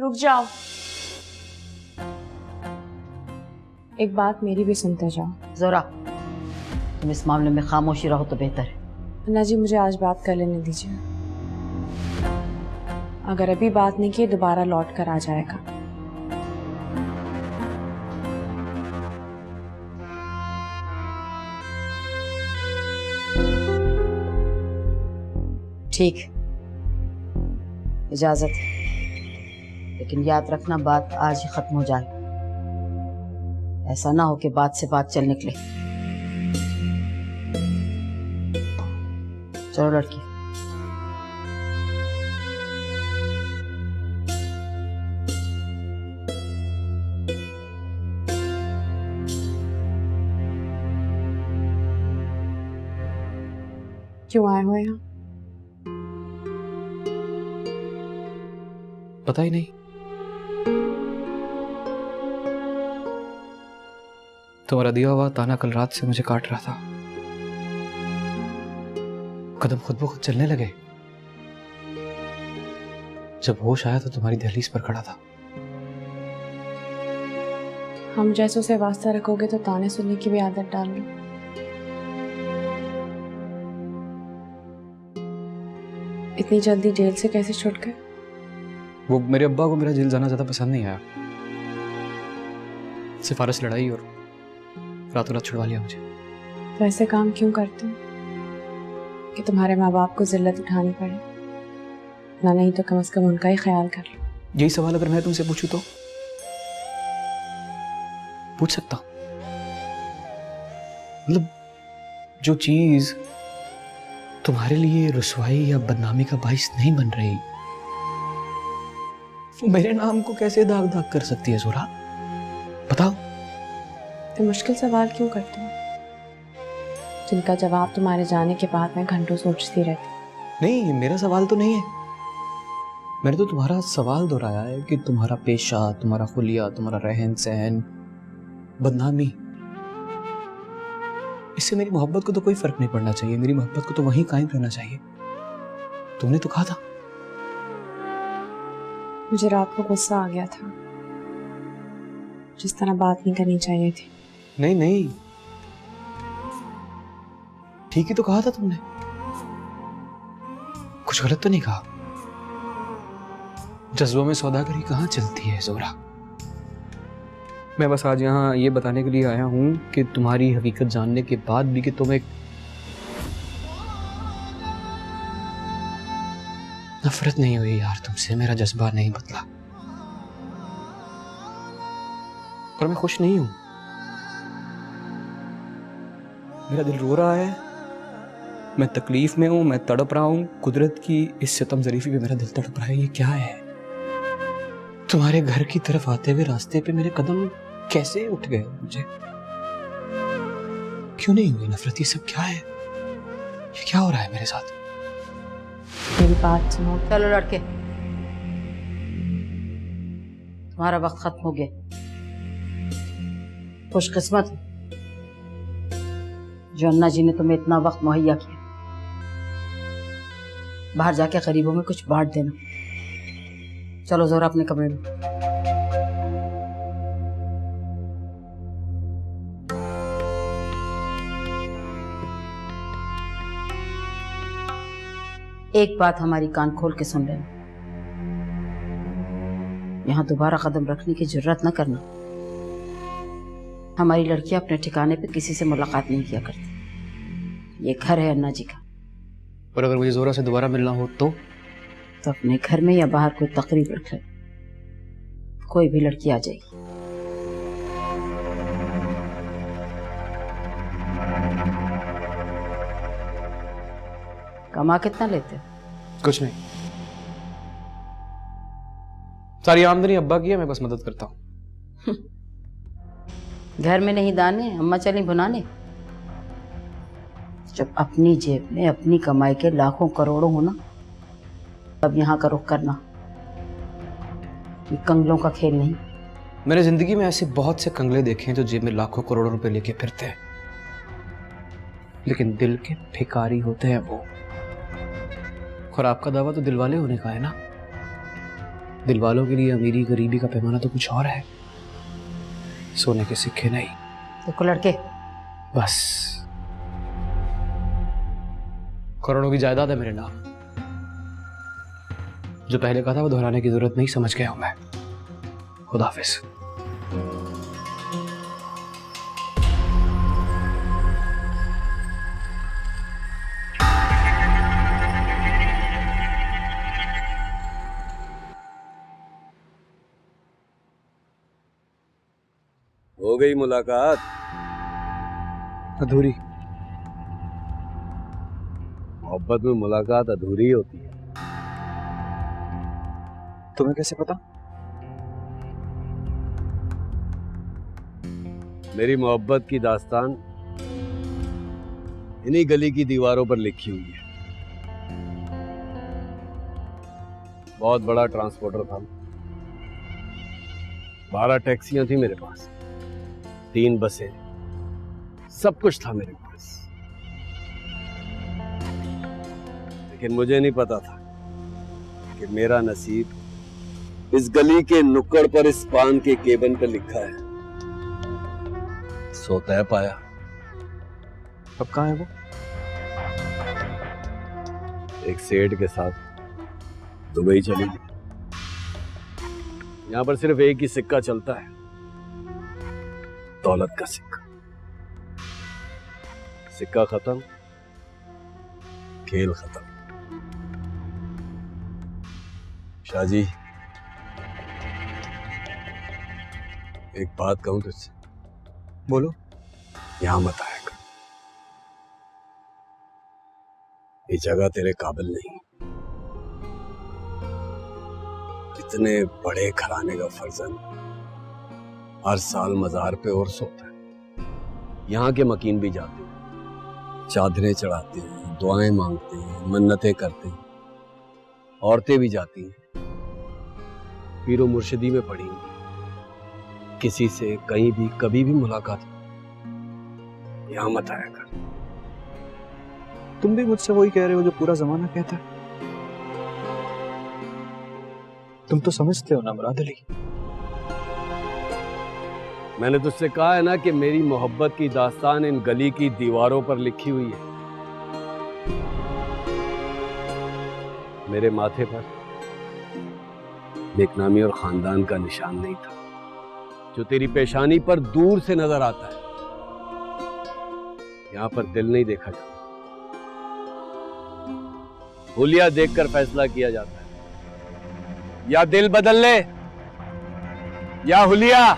रुक जाओ, एक बात मेरी भी सुनते जाओ। जोरा, तुम इस मामले में खामोशी रहो तो बेहतर है। अन्ना जी, मुझे आज बात कर लेने दीजिए। अगर अभी बात नहीं की दोबारा लौट कर आ जाएगा। ठीक, इजाजत है, लेकिन याद रखना बात आज ही खत्म हो जाए। ऐसा ना हो कि बात से बात चल निकले। चलो लड़की। क्यों आए हो यहाँ? पता ही नहीं। तुम्हारा दिया हुआ ताना कल रात से मुझे काट रहा था। कदम खुद ब खुद चलने लगे। जब होश आया तो तुम्हारी दहलीज पर खड़ा था। हम जैसों से वास्ता रखोगे तो ताने सुनने की भी आदत डाल लो। इतनी जल्दी जेल से कैसे छूट गए? वो मेरे अब्बा को मेरा जेल जाना ज्यादा पसंद नहीं आया। सिफारिश लड़ाई और रातों रात छुड़वा लिया मुझे। तो ऐसे काम क्यों करते हो कि तुम्हारे माँ बाप को जिल्लत उठानी पड़े? ना नहीं तो कम से कम उनका ही ख्याल कर लो। यही सवाल अगर मैं तुमसे पूछूं तो पूछ सकता हूं। मतलब जो चीज तुम्हारे लिए रुसवाई या बदनामी का बाइस नहीं बन रही, वो मेरे नाम को कैसे दाग दाग कर सकती है जोरा? बताओ। तो मुश्किल सवाल क्यों करते हो जिनका जवाब तुम्हारे जाने के बाद मैं घंटों सोचती रहती? नहीं, मेरा सवाल तो नहीं है। मैंने तो तुम्हारा सवाल दोहराया है कि तुम्हारा पेशा, तुम्हारा खुलिया, तुम्हारा रहन सहन, बदनामी, इससे मेरी मोहब्बत को तो कोई फर्क नहीं पड़ना चाहिए। मेरी मोहब्बत को तो वहीं कायम रहना चाहिए। तुमने तो कहा था। मुझे रात को गुस्सा आ गया था, जिस तरह बात नहीं करनी चाहिए थी। नहीं नहीं, ठीक ही तो कहा था तुमने। कुछ गलत तो नहीं कहा। जज्बों में सौदागरी कहाँ चलती है जोरा। मैं बस आज यहाँ ये बताने के लिए आया हूँ कि तुम्हारी हकीकत जानने के बाद भी कि तुम एक नफरत नहीं हुई यार तुमसे। मेरा जज्बा नहीं बदला और मैं खुश नहीं हूं। मेरा दिल रो रहा है, मैं तकलीफ में हूं, मैं तड़प रहा हूं। कुदरत की इस सितम जरीफी पे मेरा दिल तड़प रहा है। ये क्या है? तुम्हारे घर की तरफ आते हुए रास्ते पे मेरे कदम कैसे उठ गए? मुझे क्यों नहीं हुई नफरत? ये सब क्या है? ये क्या हो रहा है मेरे साथ? मेरी बात सुनो। चलो लड़के, तुम्हारा वक्त खत्म हो गया। खुशकिस्मत जो अन्ना जी ने तुम्हें इतना वक्त मुहैया किया। बाहर जाके गरीबों में कुछ बांट देना। चलो जोरा अपने कमरे में। एक बात हमारी कान खोल के सुन लेना, यहां दोबारा कदम रखने की जरूरत न करना। हमारी लड़कियां अपने ठिकाने पे किसी से मुलाकात नहीं किया करती। ये घर है अन्ना जी का। और अगर मुझे जोरा से दोबारा मिलना हो तो अपने घर में या बाहर कोई तकरीब रख ले, कोई भी लड़की आ जाएगी। कमा कितना लेते हो? कुछ नहीं, सारी आमदनी अब्बा की है, मैं बस मदद करता हूँ। घर में नहीं दाने, अम्मा चली भुनाने। जब अपनी जेब में अपनी कमाई के लाखों करोड़ों हो ना, तब यहाँ का रुख करना। ये कंगलों का खेल नहीं। मैंने जिंदगी में ऐसे बहुत से कंगले देखे हैं जो जेब में लाखों करोड़ों रुपए लेके फिरते हैं, लेकिन दिल के भिखारी होते हैं वो। और आपका दावा तो दिलवाले होने का है ना। दिल वालों के लिए अमीरी गरीबी का पैमाना तो कुछ और है, सोने के सिक्के नहीं। देखो लड़के, बस करोड़ों की जायदाद है मेरे नाम। जो पहले कहा था वो दोहराने की जरूरत नहीं, समझ गया हूं मैं। खुदा हाफिज। हो गई मुलाकात? अधूरी। मोहब्बत में मुलाकात अधूरी होती है। तुम्हें कैसे पता? मेरी मोहब्बत की दास्तान इन्हीं गली की दीवारों पर लिखी हुई है। बहुत बड़ा ट्रांसपोर्टर था, 12 टैक्सियां थी मेरे पास, 3 बसें, सब कुछ था मेरे पास। लेकिन मुझे नहीं पता था कि मेरा नसीब इस गली के नुक्कड़ पर इस पान के केबन पर लिखा है। सो तय पाया। अब कहाँ है वो? एक सेठ के साथ दुबई चली गई। यहां पर सिर्फ एक ही सिक्का चलता है, दौलत का सिक्का। सिक्का खत्म, खेल खत्म। शाहजी, एक बात कहूं तुझसे? बोलो। यहां मत आया कर, ये जगह तेरे काबिल नहीं। इतने बड़े घराने का फर्जंद हर साल मजार पे उर्स होता है। यहाँ के मकीन भी जाते हैं, चादरें चढ़ाते हैं, दुआएं मांगते हैं, मन्नतें करते हैं। औरतें भी जाती हैं, पीरो मुर्शिदी में पड़ी हुई। किसी से कहीं भी कभी भी मुलाकात हो, यहाँ मत आया कर। तुम भी मुझसे वही कह रहे हो जो पूरा जमाना कहता है। तुम तो समझते हो ना मुराद अली। मैंने तुझसे कहा है ना कि मेरी मोहब्बत की दास्तान इन गली की दीवारों पर लिखी हुई है। मेरे माथे पर नेकनामी और खानदान का निशान नहीं था, जो तेरी पेशानी पर दूर से नजर आता है। यहां पर दिल नहीं देखा जाता, हुलिया देखकर फैसला किया जाता है। या दिल बदल ले या हुलिया।